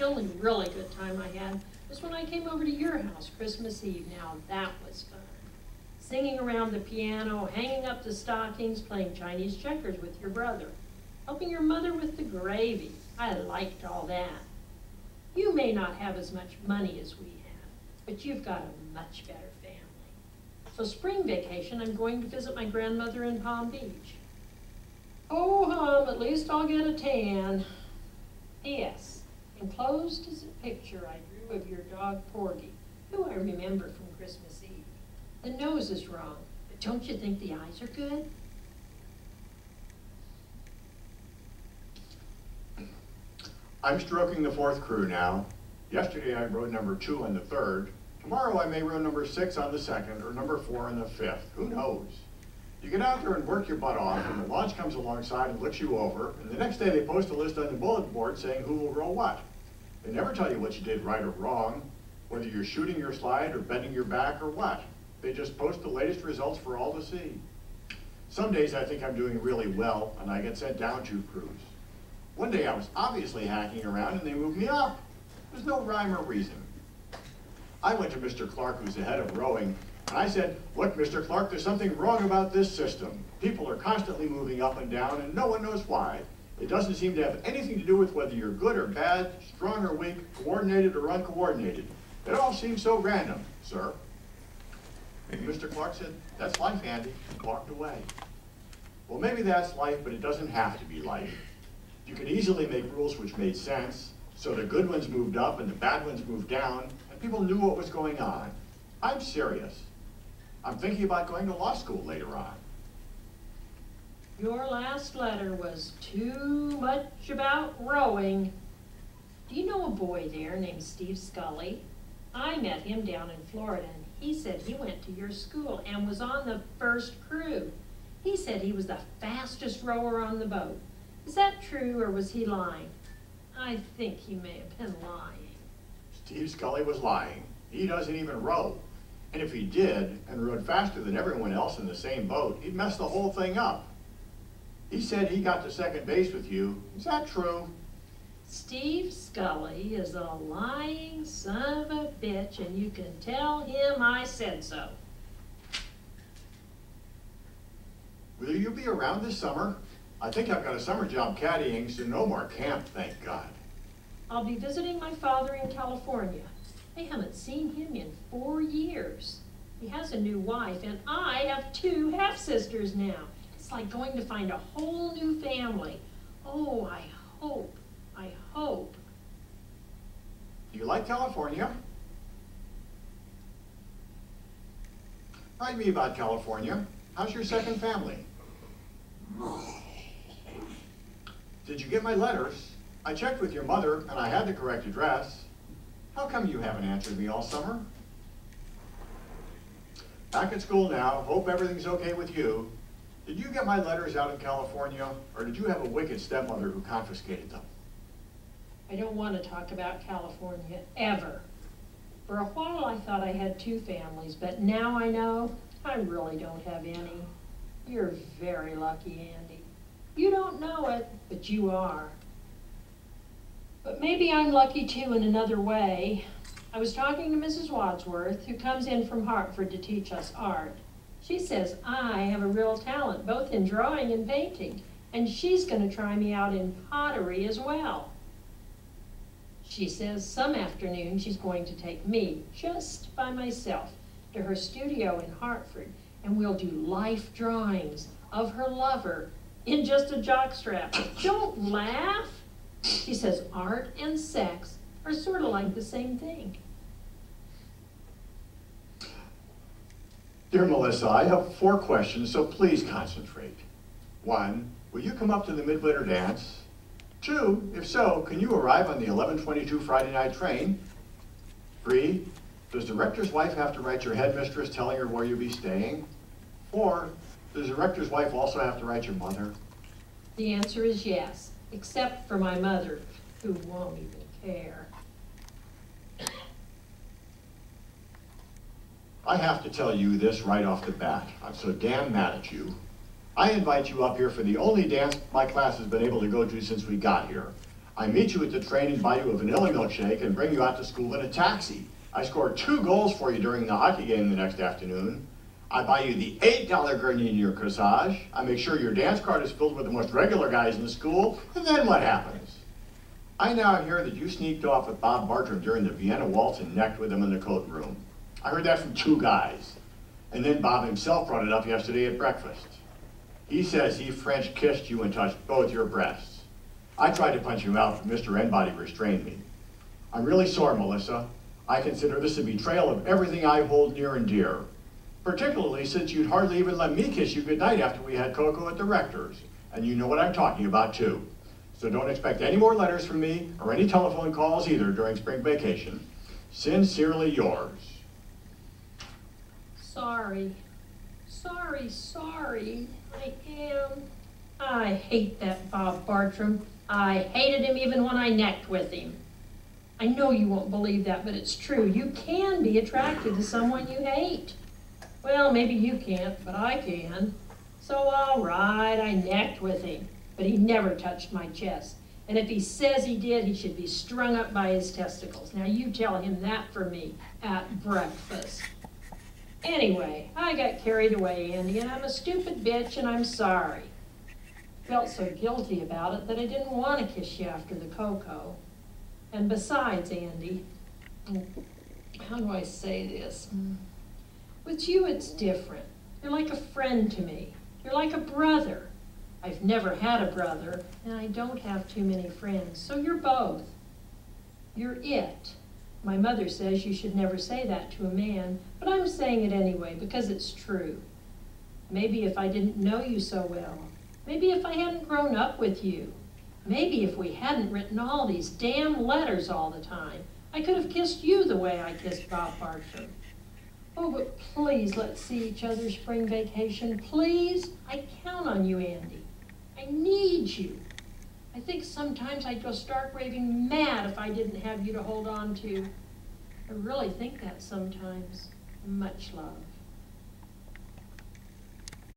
The only really good time I had was when I came over to your house Christmas Eve. Now that was fun. Singing around the piano, hanging up the stockings, playing Chinese checkers with your brother, helping your mother with the gravy. I liked all that. You may not have as much money as we have, but you've got a much better family. So spring vacation, I'm going to visit my grandmother in Palm Beach. Oh, at least I'll get a tan. P.S. Enclosed is a picture I drew of your dog Porgy, who I remember from Christmas Eve. The nose is wrong, but don't you think the eyes are good? I'm stroking the 4th crew now. Yesterday I rode number 2 on the 3rd. Tomorrow I may row number 6 on the 2nd or number 4 on the 5th. Who knows? You get out there and work your butt off, and the launch comes alongside and looks you over, and the next day they post a list on the bulletin board saying who will row what. They never tell you what you did right or wrong, whether you're shooting your slide or bending your back or what. They just post the latest results for all to see. Some days I think I'm doing really well, and I get sent down 2 crews. One day I was obviously hacking around and they moved me up. There's no rhyme or reason. I went to Mr. Clark, who's the head of rowing, and I said, look, Mr. Clark, there's something wrong about this system. People are constantly moving up and down and no one knows why. It doesn't seem to have anything to do with whether you're good or bad, strong or weak, coordinated or uncoordinated. It all seems so random, sir. And Mr. Clark said, that's life, Andy, and walked away. Well, maybe that's life, but it doesn't have to be life. You could easily make rules which made sense, so the good ones moved up and the bad ones moved down, and people knew what was going on. I'm serious. I'm thinking about going to law school later on. Your last letter was too much about rowing. Do you know a boy there named Steve Scully? I met him down in Florida, and he said he went to your school and was on the 1st crew. He said he was the fastest rower on the boat. Is that true, or was he lying? I think he may have been lying. Steve Scully was lying. He doesn't even row. And if he did, and rowed faster than everyone else in the same boat, he'd mess the whole thing up. He said he got to 2nd base with you. Is that true? Steve Scully is a lying son of a bitch, and you can tell him I said so. Will you be around this summer? I think I've got a summer job caddying, so no more camp, thank God. I'll be visiting my father in California. I haven't seen him in 4 years. He has a new wife, and I have 2 half-sisters now. It's like going to find a whole new family. Oh, I hope. Do you like California? Write me about California. How's your 2nd family? Did you get my letters? I checked with your mother, and I had the correct address. How come you haven't answered me all summer? Back at school now. Hope everything's okay with you. Did you get my letters out in California, or did you have a wicked stepmother who confiscated them? I don't want to talk about California, ever. For a while I thought I had 2 families, but now I know I really don't have any. You're very lucky, Andy. You don't know it, but you are. But maybe I'm lucky too in another way. I was talking to Mrs. Wadsworth, who comes in from Hartford to teach us art. She says I have a real talent, both in drawing and painting, and she's going to try me out in pottery as well. She says some afternoon she's going to take me, just by myself, to her studio in Hartford, and we'll do life drawings of her lover in just a jockstrap. Don't laugh. She says art and sex are sort of like the same thing. Dear Melissa, I have 4 questions, so please concentrate. 1, will you come up to the midwinter dance? 2, if so, can you arrive on the 11:22 Friday night train? 3, does the rector's wife have to write your headmistress telling her where you'll be staying? 4, does the rector's wife also have to write your mother? The answer is yes, except for my mother, who won't even care. I have to tell you this right off the bat. I'm so damn mad at you. I invite you up here for the only dance my class has been able to go to since we got here. I meet you at the train and buy you a vanilla milkshake and bring you out to school in a taxi. I score 2 goals for you during the hockey game the next afternoon. I buy you the $8 Gardenia corsage. I make sure your dance card is filled with the most regular guys in the school. And then what happens? I now hear that you sneaked off with Bob Bartram during the Vienna Waltz and necked with him in the coat room. I heard that from 2 guys. And then Bob himself brought it up yesterday at breakfast. He says he French kissed you and touched both your breasts. I tried to punch him out, but Mr. N-Body restrained me. I'm really sorry, Melissa. I consider this a betrayal of everything I hold near and dear, particularly since you'd hardly even let me kiss you goodnight after we had cocoa at the rector's. And you know what I'm talking about, too. So don't expect any more letters from me or any telephone calls either during spring vacation. Sincerely yours. Sorry. Sorry. I am. I hate that Bob Bartram. I hated him even when I necked with him. I know you won't believe that, but it's true. You can be attracted to someone you hate. Well, maybe you can't, but I can. So all right, I necked with him, but he never touched my chest. And if he says he did, he should be strung up by his testicles. Now you tell him that for me at breakfast. Anyway, I got carried away, Andy, and I'm a stupid bitch, and I'm sorry. Felt so guilty about it that I didn't want to kiss you after the cocoa. And besides, Andy, how do I say this? With you, it's different. You're like a friend to me. You're like a brother. I've never had a brother, and I don't have too many friends, so you're both. You're it. My mother says you should never say that to a man, but I'm saying it anyway because it's true. Maybe if I didn't know you so well, maybe if I hadn't grown up with you, maybe if we hadn't written all these damn letters all the time, I could have kissed you the way I kissed Bob Bartram. Oh, but please let's see each other spring vacation, please. I count on you, Andy. I need you. I think sometimes I'd go stark raving mad if I didn't have you to hold on to. I really think that sometimes. Much love.